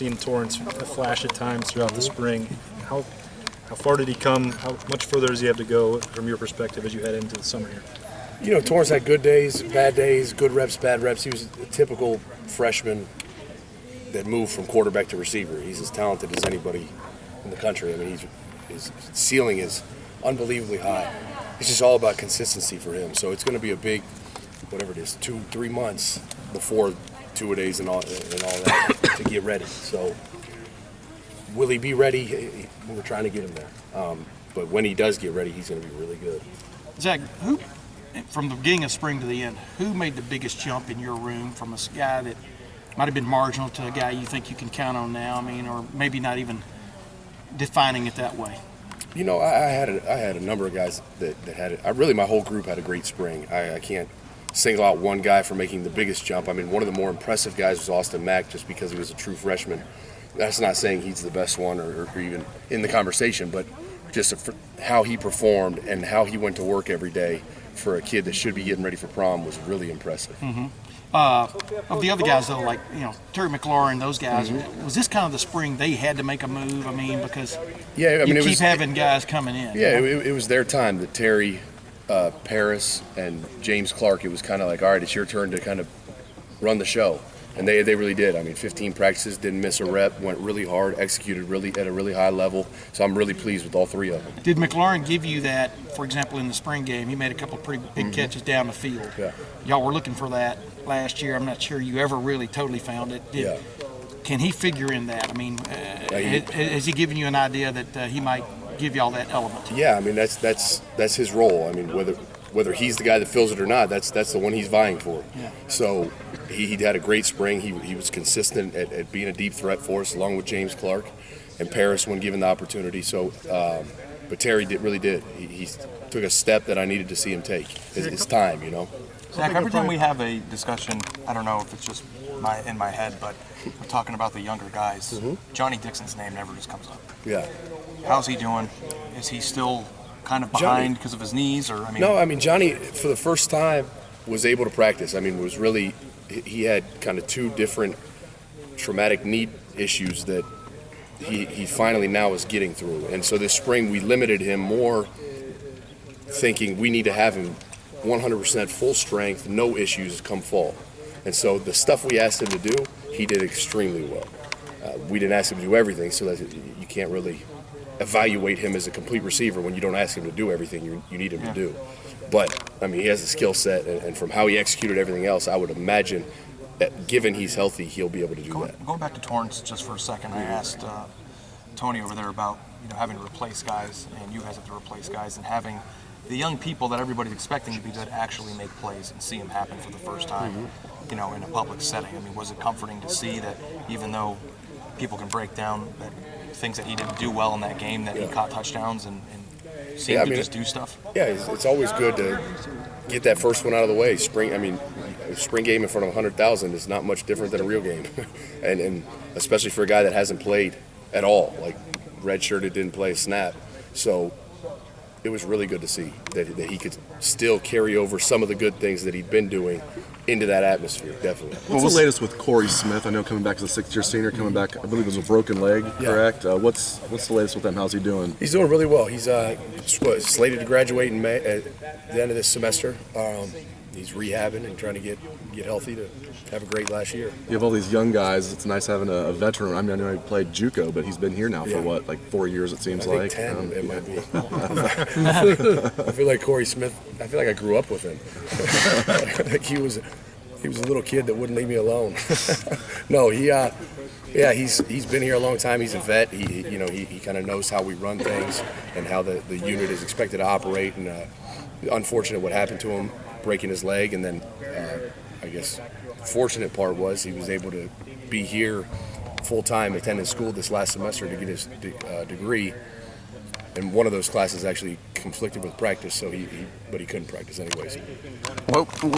seen Torrance flash at times throughout the spring. How far did he come? How much further does he have to go from your perspective as you head into the summer here? You know, Torrance had good days, good reps, bad reps. He was a typical freshman that moved from quarterback to receiver. He's as talented as anybody in the country. I mean, his ceiling is unbelievably high. It's just all about consistency for him. So it's going to be a big, whatever it is, 2-3 months before two-a-days and all that to get ready. So will he be ready? We're trying to get him there. But when he does get ready, he's going to be really good. Zach, who, from the beginning of spring to the end, who made the biggest jump in your room from a guy that might have been marginal to a guy you think you can count on now? I mean, or maybe not even defining it that way. You know, I had a number of guys that had it. Really, my whole group had a great spring. I can't single out one guy for making the biggest jump. I mean, one of the more impressive guys was Austin Mack, just because he was a true freshman. That's not saying he's the best one or even in the conversation, but just how he performed and how he went to work every day for a kid that should be getting ready for prom was really impressive. Mm-hmm. Of the other guys, though, like, you know, Terry Maclaurin, those guys, was this kind of the spring they had to make a move? I mean, because you keep having guys coming in. Yeah, it was their time that Terry, Paris, and James Clark, it was kind of like, all right, it's your turn to kind of run the show. And they really did. I mean, 15 practices, didn't miss a rep, went really hard, executed really at a really high level. So I'm really pleased with all three of them. Did Maclaurin give you that, for example, in the spring game? He made a couple of pretty big catches down the field. Yeah. Y'all were looking for that last year. I'm not sure you ever really totally found it. Can he figure in that? I mean, has he given you an idea that he might give y'all that element? Yeah, I mean, that's his role. I mean, whether he's the guy that fills it or not, that's the one he's vying for. Yeah. So he had a great spring. He was consistent at being a deep threat for us, along with James Clark and Paris when given the opportunity. So, but Terry really did. He took a step that I needed to see him take. It's time, you know. Zach, every time we have a discussion, I don't know if it's just in my head, but we're talking about the younger guys. Johnny Dixon's name never just comes up. Yeah. How's he doing? Is he still kind of behind because of his knees, or No, I mean, Johnny for the first time was able to practice. I mean, he had kind of two different traumatic knee issues that he finally now is getting through. And so this spring we limited him more, thinking we need to have him 100% full strength, no issues come fall. And so the stuff we asked him to do, he did extremely well. We didn't ask him to do everything, so that you can't really evaluate him as a complete receiver when you don't ask him to do everything you need him to do. But, I mean, he has a skill set, and from how he executed everything else, I would imagine that given he's healthy, he'll be able to do that. Going back to Torrance just for a second, I asked Tony over there about having to replace guys, and you guys have to replace guys, and having the young people that everybody's expecting to be good actually make plays and see them happen for the first time, in a public setting. I mean, was it comforting to see that even though people can break down that things that he didn't do well in that game, that he caught touchdowns and seemed to just do stuff? Yeah, it's always good to get that first one out of the way. A spring game in front of 100,000 is not much different than a real game, and especially for a guy that hasn't played at all, like redshirted, didn't play a snap. So it was really good to see that he could still carry over some of the good things that he'd been doing into that atmosphere, definitely. What's the latest with Corey Smith? I know coming back as a sixth-year senior, coming back, I believe it was a broken leg, correct? What's the latest with him? How's he doing? He's doing really well. He's slated to graduate in May, at the end of this semester. He's rehabbing and trying to get healthy to have a great last year. You have all these young guys. It's nice having a veteran. I mean, I know he played JUCO, but he's been here now for what, like 4 years, it seems I like? think 10, it might be. I feel like Corey Smith, I feel like I grew up with him. Like he was a little kid that wouldn't leave me alone. No, he's been here a long time. He's a vet. He kind of knows how we run things and how the unit is expected to operate. And unfortunate what happened to him, breaking his leg, and then I guess the fortunate part was he was able to be here full-time, attending school this last semester to get his degree, and one of those classes actually conflicted with practice, so but he couldn't practice anyways. Well,